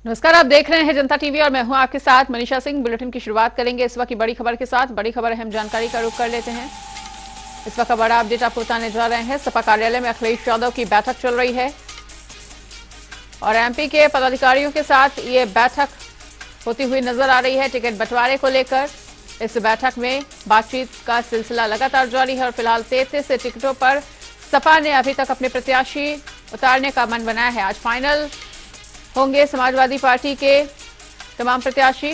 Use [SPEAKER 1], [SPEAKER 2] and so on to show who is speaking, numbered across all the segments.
[SPEAKER 1] नमस्कार, आप देख रहे हैं जनता टीवी और मैं हूं आपके साथ मनीषा सिंह। बुलेटिन की शुरुआत करेंगे इस वक्त की बड़ी खबर के साथ। बड़ी खबर अहम जानकारी का रुख कर लेते हैं। इस वक्त का बड़ा अपडेट आपको बताने जा रहे हैं। सपा कार्यालय में अखिलेश यादव की बैठक चल रही है और एमपी के पदाधिकारियों के साथ ये बैठक होती हुई नजर आ रही है टिकट बंटवारे को लेकर। इस बैठक में बातचीत का सिलसिला लगातार जारी है और फिलहाल 33 टिकटों पर सपा ने अभी तक अपने प्रत्याशी उतारने का मन बनाया है। आज फाइनल होंगे समाजवादी पार्टी के तमाम प्रत्याशी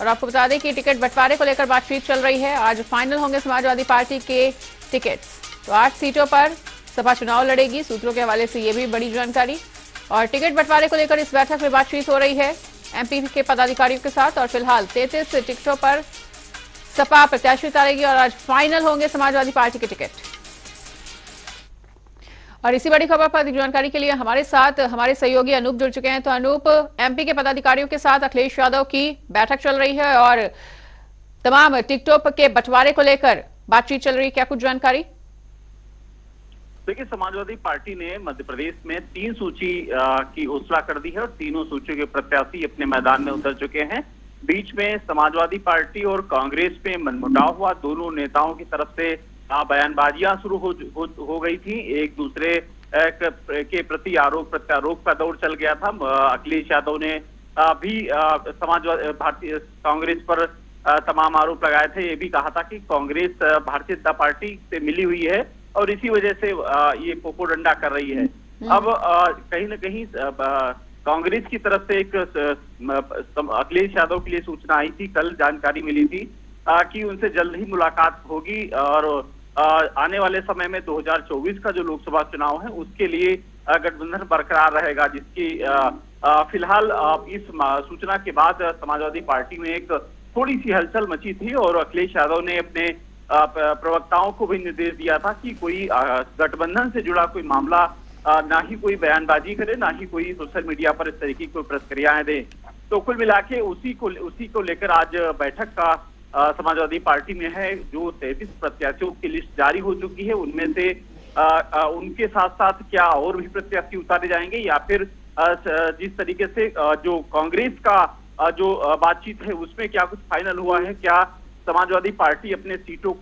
[SPEAKER 1] और आपको बता दें कि टिकट बंटवारे को लेकर बातचीत चल रही है। आज फाइनल होंगे समाजवादी पार्टी के टिकट्स। तो 8 सीटों पर सपा चुनाव लड़ेगी, सूत्रों के हवाले से ये भी बड़ी जानकारी। और टिकट बंटवारे को लेकर इस बैठक में बातचीत हो रही है एमपी के पदाधिकारियों के साथ और फिलहाल 33 टिकटों पर सपा प्रत्याशी उतारेगी और आज फाइनल होंगे समाजवादी पार्टी के टिकट। और इसी बड़ी खबर पर अधिक जानकारी के लिए हमारे साथ हमारे सहयोगी अनूप जुड़ चुके हैं। तो अनूप, एमपी के पदाधिकारियों के साथ अखिलेश यादव की बैठक चल रही है और तमाम टिकटों के बंटवारे को लेकर बातचीत चल रही है, क्या कुछ जानकारी?
[SPEAKER 2] देखिए, समाजवादी पार्टी ने मध्य प्रदेश में 3 सूची की घोषणा कर दी है और तीनों सूचियों के प्रत्याशी अपने मैदान में उतर चुके हैं। बीच में समाजवादी पार्टी और कांग्रेस में मनमुटाव हुआ। दोनों नेताओं की तरफ से बयानबाजियां शुरू हो गई थी। एक दूसरे के प्रति आरोप प्रत्यारोप का दौर चल गया था। अखिलेश यादव ने भी समाजवादी भारतीय कांग्रेस पर तमाम आरोप लगाए थे। ये भी कहा था कि कांग्रेस भारतीय जनता पार्टी से मिली हुई है और इसी वजह से ये पोपो डंडा कर रही है। अब कहीं न कहीं कांग्रेस की तरफ से एक अखिलेश यादव के लिए सूचना आई थी, कल जानकारी मिली थी कि उनसे जल्द ही मुलाकात होगी और आने वाले समय में 2024 का जो लोकसभा चुनाव है उसके लिए गठबंधन बरकरार रहेगा, जिसकी फिलहाल इस सूचना के बाद समाजवादी पार्टी में एक थोड़ी सी हलचल मची थी और अखिलेश यादव ने अपने प्रवक्ताओं को भी निर्देश दिया था कि कोई गठबंधन से जुड़ा कोई मामला ना ही कोई बयानबाजी करे, ना ही कोई सोशल मीडिया पर इस तरीके की कोई प्रतिक्रियाएं दे। तो कुल मिला के उसी को लेकर आज बैठक का समाजवादी पार्टी में है। जो 33 प्रत्याशियों की लिस्ट जारी हो चुकी है, उनमें से उनके साथ साथ क्या और भी प्रत्याशी उतारे जाएंगे या फिर जिस तरीके से जो कांग्रेस का जो बातचीत है उसमें क्या कुछ फाइनल हुआ है, क्या समाजवादी पार्टी अपने सीटों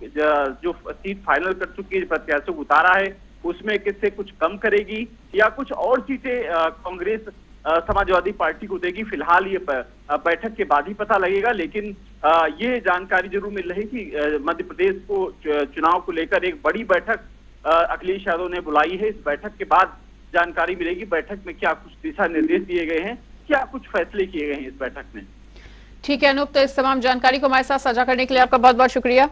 [SPEAKER 2] जो सीट फाइनल कर चुकी है प्रत्याशियों को उतारा है उसमें किससे कुछ कम करेगी या कुछ और सीटें कांग्रेस समाजवादी पार्टी को देगी। फिलहाल ये बैठक के बाद ही पता लगेगा, लेकिन ये जानकारी जरूर मिल रही कि मध्य प्रदेश को चुनाव को लेकर एक बड़ी बैठक अखिलेश यादव ने बुलाई है। इस बैठक के बाद जानकारी मिलेगी बैठक में क्या कुछ दिशा निर्देश दिए गए हैं, क्या कुछ फैसले किए गए हैं इस बैठक में।
[SPEAKER 1] ठीक है अनूप, तो इस तमाम जानकारी को हमारे साथ साझा करने के लिए आपका बहुत बहुत शुक्रिया।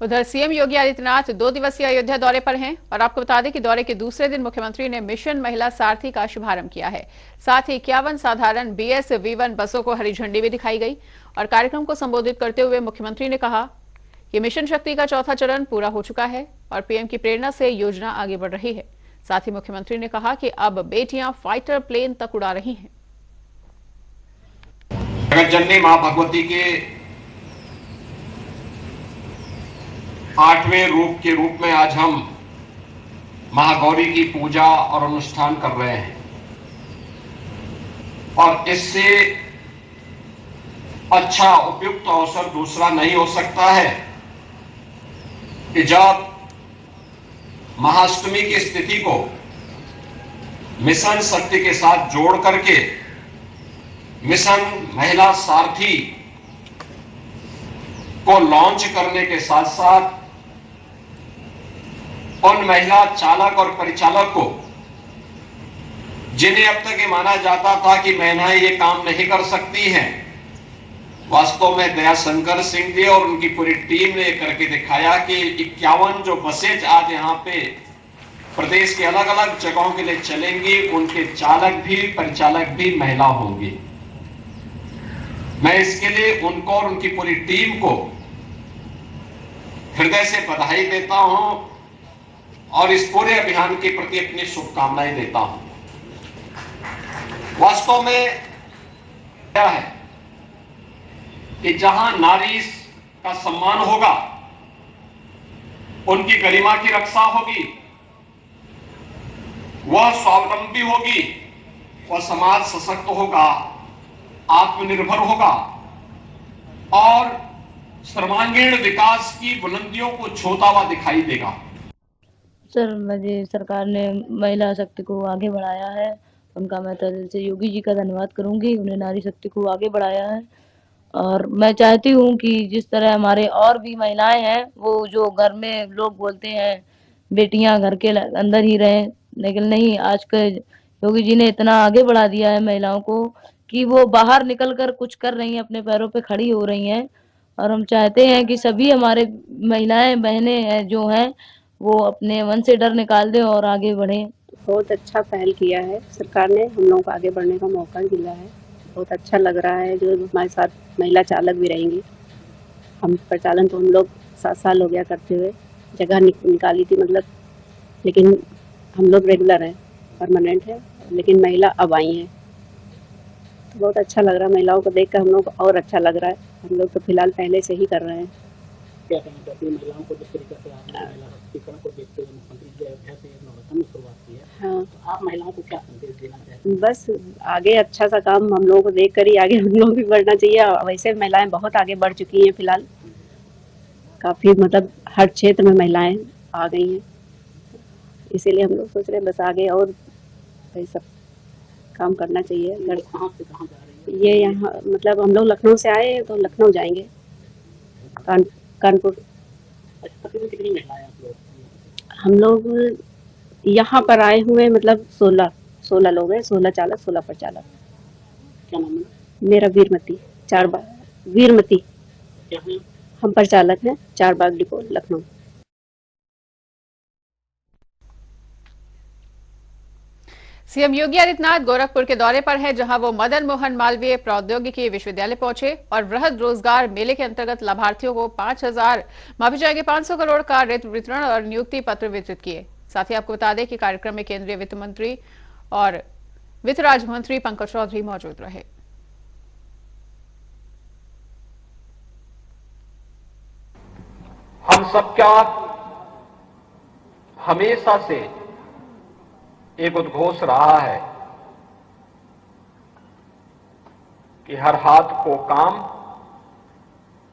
[SPEAKER 1] उधर सीएम योगी आदित्यनाथ 2 दिवसीय अयोध्या दौरे पर हैं और आपको बता दें कि दौरे के दूसरे दिन मुख्यमंत्री ने मिशन महिला सारथी का शुभारंभ किया है। साथ ही 51 साधारण BS V1 बसों को हरी झंडी भी दिखाई गई और कार्यक्रम को संबोधित करते हुए मुख्यमंत्री ने कहा कि मिशन शक्ति का चौथा चरण पूरा हो चुका है और पीएम की प्रेरणा से योजना आगे बढ़ रही है। साथ ही मुख्यमंत्री ने कहा कि अब बेटियां फाइटर प्लेन तक उड़ा रही हैं।
[SPEAKER 3] जगतजननी मां भगवती के 8वें रूप के रूप में आज हम महागौरी की पूजा और अनुष्ठान कर रहे हैं और इससे अच्छा उपयुक्त अवसर दूसरा नहीं हो सकता है कि जब महाअष्टमी की स्थिति को मिशन शक्ति के साथ जोड़ करके मिशन महिला सारथी को लॉन्च करने के साथ साथ उन महिला चालक और परिचालक को जिन्हें अब तक ये माना जाता था कि महिलाएं ये काम नहीं कर सकती हैं, वास्तव में दयाशंकर सिंह जी और उनकी पूरी टीम ने करके दिखाया कि 51 जो बसें आज यहाँ पे प्रदेश के अलग अलग जगहों के लिए चलेंगी, उनके चालक भी परिचालक भी महिला होंगी। मैं इसके लिए उनको और उनकी पूरी टीम को हृदय से बधाई देता हूं और इस पूरे अभियान के प्रति अपनी शुभकामनाएं देता हूं। वास्तव में क्या है कि जहां नारी का सम्मान होगा, उनकी गरिमा की रक्षा होगी, वह स्वावलंबी होगी, वह समाज सशक्त होगा, आत्मनिर्भर होगा और सर्वांगीण विकास की बुलंदियों को छूता हुआ दिखाई देगा।
[SPEAKER 4] सर, मुझे सरकार ने महिला शक्ति को आगे बढ़ाया है, उनका मैं तहे दिल से योगी जी का धन्यवाद करूंगी। उन्हें नारी शक्ति को आगे बढ़ाया है और मैं चाहती हूँ कि जिस तरह हमारे और भी महिलाएं हैं, वो जो घर में लोग बोलते हैं बेटियां घर के अंदर ही रहें, लेकिन नहीं, आज के योगी जी ने इतना आगे बढ़ा दिया है महिलाओं को कि वो बाहर निकल कर कुछ कर रही हैं, अपने पैरों पे खड़ी हो रही हैं। और हम चाहते हैं कि सभी हमारे महिलाएं बहनें जो हैं वो अपने मन से डर निकाल दें और आगे बढ़ें।
[SPEAKER 5] बहुत अच्छा पहल किया है सरकार ने, हम लोगों को आगे बढ़ने का मौका मिला है। बहुत अच्छा लग रहा है जो हमारे साथ महिला चालक भी रहेंगी। हम प्रचालन तो हम लोग 7 साल हो गया करते हुए, जगह निकाली थी मतलब, लेकिन हम लोग रेगुलर हैं, परमानेंट है, लेकिन महिला अब आई हैं तो बहुत अच्छा लग रहा है। महिलाओं को देख कर हम लोग को और अच्छा लग रहा है। हम लोग तो फिलहाल पहले से ही कर रहे हैं।
[SPEAKER 6] क्या कहना चाहती है महिलाओं को, जिस तरीके से आपने महिला सशक्तिकरण को देखते हुए मुख्यमंत्री जी अयोध्या से एक नवरत्न की शुरुआत की है,
[SPEAKER 5] हाँ,
[SPEAKER 6] तो आप महिलाओं को क्या संदेश देना चाहते हैं?
[SPEAKER 5] बस आगे अच्छा सा काम हम लोगों को देख कर ही आगे हम लोग भी बढ़ना चाहिए। वैसे महिलाएं बहुत आगे बढ़ चुकी हैं, फिलहाल काफ़ी मतलब हर क्षेत्र में महिलाएं आ गई हैं, इसीलिए हम लोग सोच रहे हैं बस आगे और ये सब काम करना चाहिए।
[SPEAKER 6] कहाँ से कहाँ जा रही है?
[SPEAKER 5] ये यहाँ मतलब हम लोग लखनऊ से आए हैं तो लखनऊ जाएंगे, कानपुर।
[SPEAKER 6] अच्छा, तकरीबन कितनी महिलाएं आप लोग?
[SPEAKER 5] हम लोग यहाँ पर आए हुए मतलब 16 लोग हैं, 16 चालक, 16 प्रचालक।
[SPEAKER 6] क्या नाम है?
[SPEAKER 5] मेरा वीरमती, 4 बाग वीरमती।
[SPEAKER 6] क्या है?
[SPEAKER 5] हम प्रचालक हैं, 4 बाग डिपो, लखनऊ।
[SPEAKER 1] सीएम योगी आदित्यनाथ गोरखपुर के दौरे पर हैं, जहां वो मदन मोहन मालवीय प्रौद्योगिकी विश्वविद्यालय पहुंचे और वृहद रोजगार मेले के अंतर्गत लाभार्थियों को 5,000 माफी जाएंगे 500 करोड़ का ऋण वितरण और नियुक्ति पत्र वितरित किए। साथ ही आपको बता दें कि कार्यक्रम में केंद्रीय वित्त मंत्री और वित्त राज्य मंत्री पंकज चौधरी मौजूद रहे।
[SPEAKER 3] हम सबका हमेशा से एक उद्घोष रहा है कि हर हाथ को काम,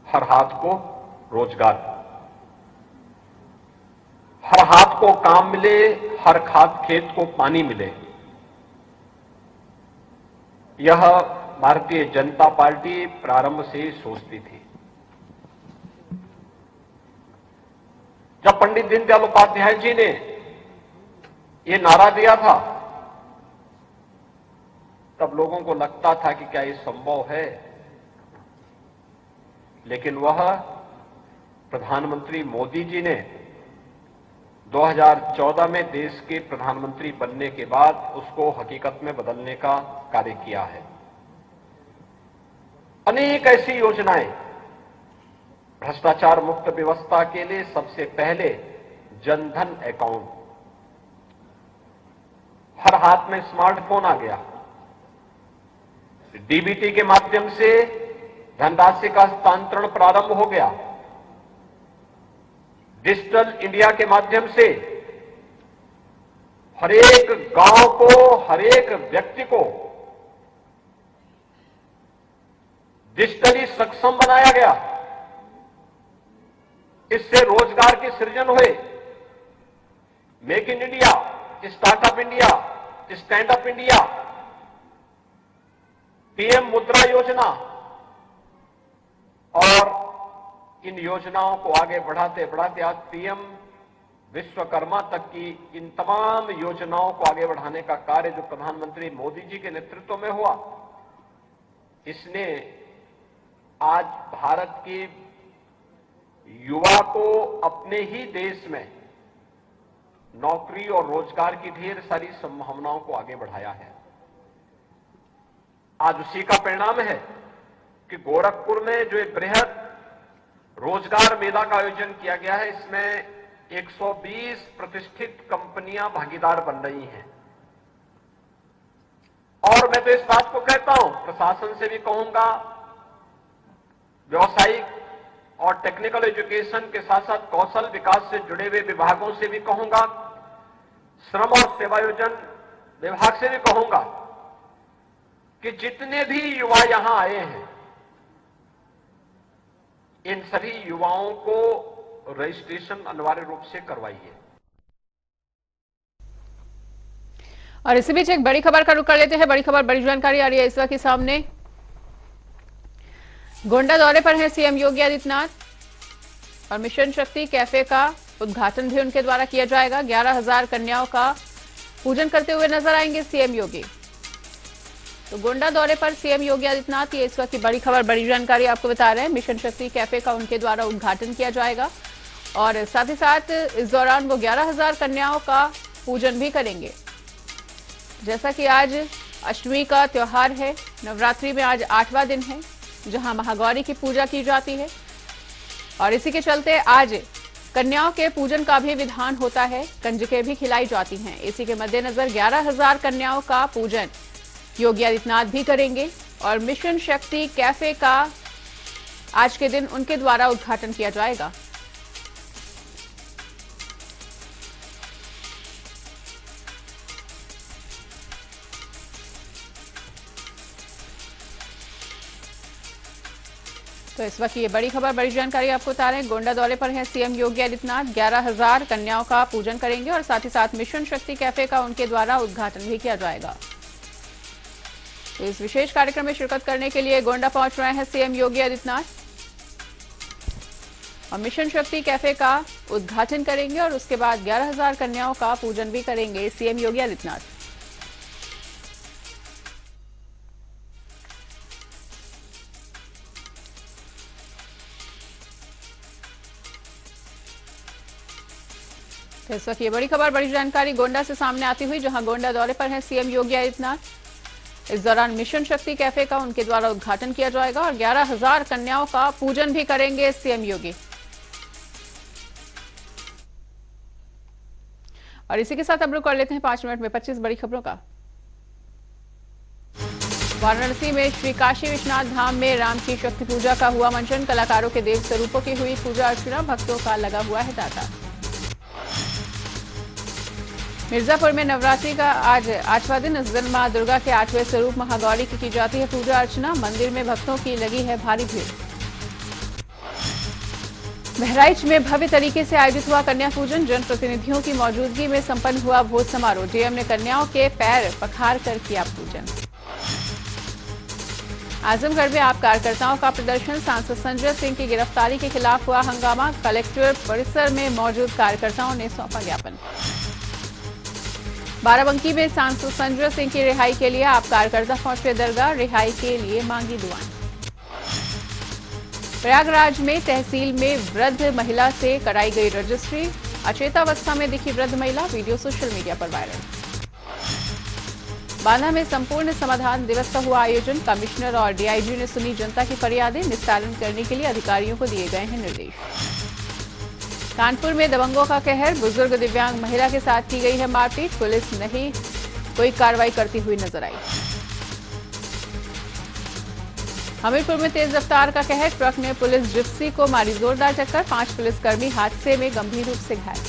[SPEAKER 3] हर हाथ को रोजगार, हर हाथ को काम मिले, हर खेत को पानी मिले। यह भारतीय जनता पार्टी प्रारंभ से ही सोचती थी। जब पंडित दीनदयाल उपाध्याय जी ने ये नारा दिया था, तब लोगों को लगता था कि क्या ये संभव है, लेकिन वह प्रधानमंत्री मोदी जी ने 2014 में देश के प्रधानमंत्री बनने के बाद उसको हकीकत में बदलने का कार्य किया है। अनेक ऐसी योजनाएं, भ्रष्टाचार मुक्त व्यवस्था के लिए सबसे पहले जनधन अकाउंट, हर हाथ में स्मार्टफोन आ गया, डीबीटी के माध्यम से धनराशि का हस्तांतरण प्रारंभ हो गया, डिजिटल इंडिया के माध्यम से हर एक गांव को, हर एक व्यक्ति को डिजिटली सक्षम बनाया गया। इससे रोजगार के सृजन हुए। Make in India, startup India, stand up India, PM मुद्रा योजना, और इन योजनाओं को आगे बढ़ाते बढ़ाते आज पीएम विश्वकर्मा तक की इन तमाम योजनाओं को आगे बढ़ाने का कार्य जो प्रधानमंत्री मोदी जी के नेतृत्व में हुआ, इसने आज भारत के युवा को अपने ही देश में नौकरी और रोजगार की ढेर सारी संभावनाओं को आगे बढ़ाया है। आज उसी का परिणाम है कि गोरखपुर में जो एक बृहद रोजगार मेला का आयोजन किया गया है, इसमें 120 प्रतिष्ठित कंपनियां भागीदार बन रही हैं। और मैं तो इस बात को कहता हूं, प्रशासन से भी कहूंगा, व्यावसायिक और टेक्निकल एजुकेशन के साथ साथ कौशल विकास से जुड़े हुए विभागों से भी कहूंगा, श्रम और सेवायोजन विभाग से भी कहूंगा कि जितने भी युवा यहां आए हैं, इन सभी युवाओं को रजिस्ट्रेशन अनिवार्य रूप से करवाइए।
[SPEAKER 1] और इसी बीच एक बड़ी खबर का रुख कर लेते हैं। बड़ी खबर, बड़ी जानकारी आ रही है इस वक्त के सामने। गोंडा दौरे पर हैं सीएम योगी आदित्यनाथ और मिशन शक्ति कैफे का उद्घाटन भी उनके द्वारा किया जाएगा। 11,000 कन्याओं का पूजन करते हुए नजर आएंगे सीएम योगी। तो गोंडा दौरे पर सीएम योगी आदित्यनाथ, ये इस वक्त की बड़ी खबर, बड़ी जानकारी आपको बता रहे हैं। मिशन शक्ति कैफे का उनके द्वारा उद्घाटन किया जाएगा और साथ ही साथ इस दौरान वो 11,000 कन्याओं का पूजन भी करेंगे। जैसा कि आज अष्टमी का त्योहार है, नवरात्रि में आज 8वां दिन है जहां महागौरी की पूजा की जाती है और इसी के चलते आज कन्याओं के पूजन का भी विधान होता है, कंजकें भी खिलाई जाती हैं। इसी के मद्देनजर 11,000 कन्याओं का पूजन योगी आदित्यनाथ भी करेंगे और मिशन शक्ति कैफे का आज के दिन उनके द्वारा उद्घाटन किया जाएगा। तो इस वक्त ये बड़ी खबर, बड़ी जानकारी आपको बता रहे हैं। गोंडा दौरे पर हैं सीएम योगी आदित्यनाथ, 11,000 कन्याओं का पूजन करेंगे और साथ ही साथ मिशन शक्ति कैफे का उनके द्वारा उद्घाटन भी किया जाएगा। तो इस विशेष कार्यक्रम में शिरकत करने के लिए गोंडा पहुंच रहे हैं सीएम योगी आदित्यनाथ और मिशन शक्ति कैफे का उद्घाटन करेंगे और उसके बाद 11,000 कन्याओं का पूजन भी करेंगे सीएम योगी आदित्यनाथ। इस वक्त ये बड़ी खबर, बड़ी जानकारी गोंडा से सामने आती हुई, जहां गोंडा दौरे पर हैं सीएम योगी आदित्यनाथ। इस दौरान मिशन शक्ति कैफे का उनके द्वारा उद्घाटन किया जाएगा और 11,000 कन्याओं का पूजन भी करेंगे सीएम योगी। और इसी के साथ अब रुक कर लेते हैं 5 मिनट में 25 बड़ी खबरों का। वाराणसी में श्री काशी विश्वनाथ धाम में राम की शक्ति पूजा का हुआ मंचन। कलाकारों के देव स्वरूपों की हुई पूजा अर्चना, भक्तों का लगा हुआ है तांता। मिर्जापुर में नवरात्रि का आज 8वां दिन, इस दिन मां दुर्गा के 8वें स्वरूप महागौरी की जाती है पूजा अर्चना। मंदिर में भक्तों की लगी है भारी भीड़। बहराइच में भव्य तरीके से आयोजित हुआ कन्या पूजन, जनप्रतिनिधियों की मौजूदगी में संपन्न हुआ भोज समारोह। डीएम ने कन्याओं के पैर पखार कर किया पूजन। आजमगढ़ में आप कार्यकर्ताओं का प्रदर्शन, सांसद संजय सिंह की गिरफ्तारी के खिलाफ हुआ हंगामा। कलेक्टर परिसर में मौजूद कार्यकर्ताओं ने सौंपा ज्ञापन। बाराबंकी में सांसद संजय सिंह की रिहाई के लिए आप कार्यकर्ता पहुंचे दरगाह, रिहाई के लिए मांगी दुआएं। प्रयागराज में तहसील में वृद्ध महिला से कराई गई रजिस्ट्री, अचेतावस्था में दिखी वृद्ध महिला, वीडियो सोशल मीडिया पर वायरल। बांदा में संपूर्ण समाधान दिवस का हुआ आयोजन, कमिश्नर और डीआईजी ने सुनी जनता की फरियादें, निस्तारण करने के लिए अधिकारियों को दिए गए हैं निर्देश। कानपुर में दबंगों का कहर, बुजुर्ग दिव्यांग महिला के साथ की गई है मारपीट, पुलिस नहीं कोई कार्रवाई करती हुई नजर आई। हमीरपुर में तेज रफ्तार का कहर, ट्रक ने पुलिस जिप्सी को मारी जोरदार टक्कर, 5 पुलिसकर्मी हादसे में गंभीर रूप से घायल।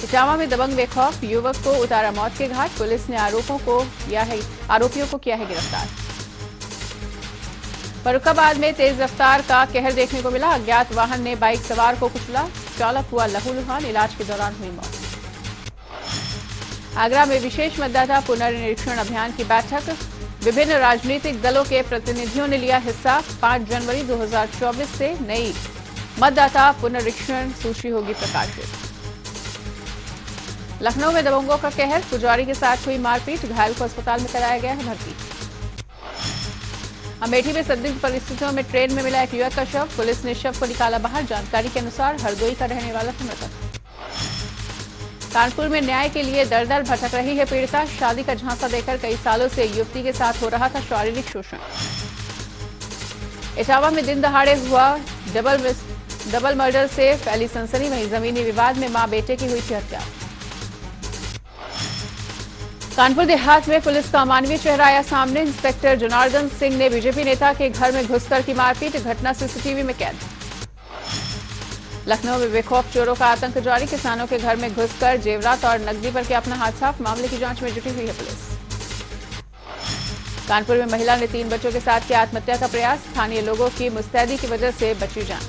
[SPEAKER 1] इटावा में दबंग बेखौफ युवक को उतारा मौत के घाट, पुलिस ने आरोपियों को किया है गिरफ्तार। फर्रुखाबाद में तेज रफ्तार का कहर देखने को मिला, अज्ञात वाहन ने बाइक सवार को कुचला, चालक हुआ लहूलुहान, इलाज के दौरान हुई मौत। आगरा में विशेष मतदाता पुनर्निरीक्षण अभियान की बैठक, विभिन्न राजनीतिक दलों के प्रतिनिधियों ने लिया हिस्सा। 5 जनवरी 2024 से नई मतदाता पुनरीक्षण सूची होगी प्रकाशित। लखनऊ में दबंगों का कहर, पुजारी के साथ हुई मारपीट, घायल को अस्पताल में कराया गया है भर्ती। अमेठी में संदिग्ध परिस्थितियों में ट्रेन में मिला एक युवक का शव, पुलिस ने शव को निकाला बाहर, जानकारी के अनुसार हरदोई का रहने वाला था मृतक। कानपुर में न्याय के लिए दर दर भटक रही है पीड़िता, शादी का झांसा देकर कई सालों से युवती के साथ हो रहा था शारीरिक शोषण। इटावा में दिन दहाड़े हुआ डबल मर्डर से फैली सनसनी, वहीं जमीनी विवाद में मां बेटे की हुई थी हत्या। कानपुर देहात में पुलिस का अमानवीय चेहरा आया सामने, इंस्पेक्टर जनार्दन सिंह ने बीजेपी नेता के घर में घुसकर की मारपीट, घटना सीसीटीवी में कैद। लखनऊ में बेखौफ चोरों का आतंक जारी, किसानों के घर में घुसकर जेवरात और नकदी पर किया अपना हाथ साफ, मामले की जांच में जुटी हुई है पुलिस। कानपुर में महिला ने 3 बच्चों के साथ किया आत्महत्या का प्रयास, स्थानीय लोगों की मुस्तैदी की वजह से बची जान।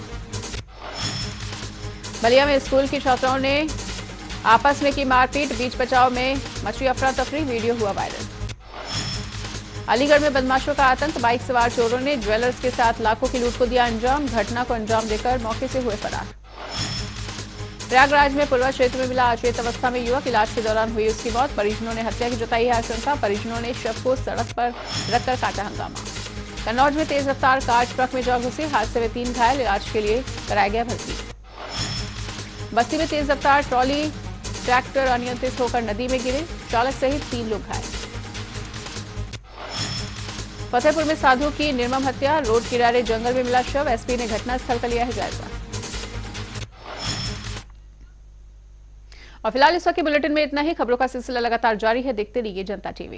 [SPEAKER 1] बलिया में स्कूल की छात्राओं ने आपस में की मारपीट, बीच बचाव में मची अफरा तफरी, वीडियो हुआ वायरल। अलीगढ़ में बदमाशों का आतंक, बाइक सवार चोरों ने ज्वेलर्स के साथ लाखों की लूट को दिया अंजाम, घटना को अंजाम देकर मौके से हुए फरार। प्रयागराज में पुलवा क्षेत्र में मिला अचेत अवस्था में युवक, इलाज के दौरान हुई उसकी मौत, परिजनों ने हत्या की जताई है आशंका, परिजनों ने शव को सड़क पर रखकर काटा हंगामा। कन्नौज में तेज रफ्तार कार ट्रक में जा घुसी, हादसे में 3 घायल, इलाज के लिए कराया गया भर्ती। बस्ती में तेज रफ्तार ट्रॉली ट्रैक्टर अनियंत्रित होकर नदी में गिरे, चालक सहित 3 लोग घायल। फतेहपुर में साधु की निर्मम हत्या, रोड किनारे जंगल में मिला शव, एसपी ने घटनास्थल का लिया है जायजा। और फिलहाल इस वक्त के बुलेटिन में इतना ही। खबरों का सिलसिला लगातार जारी है, देखते रहिए जनता टीवी।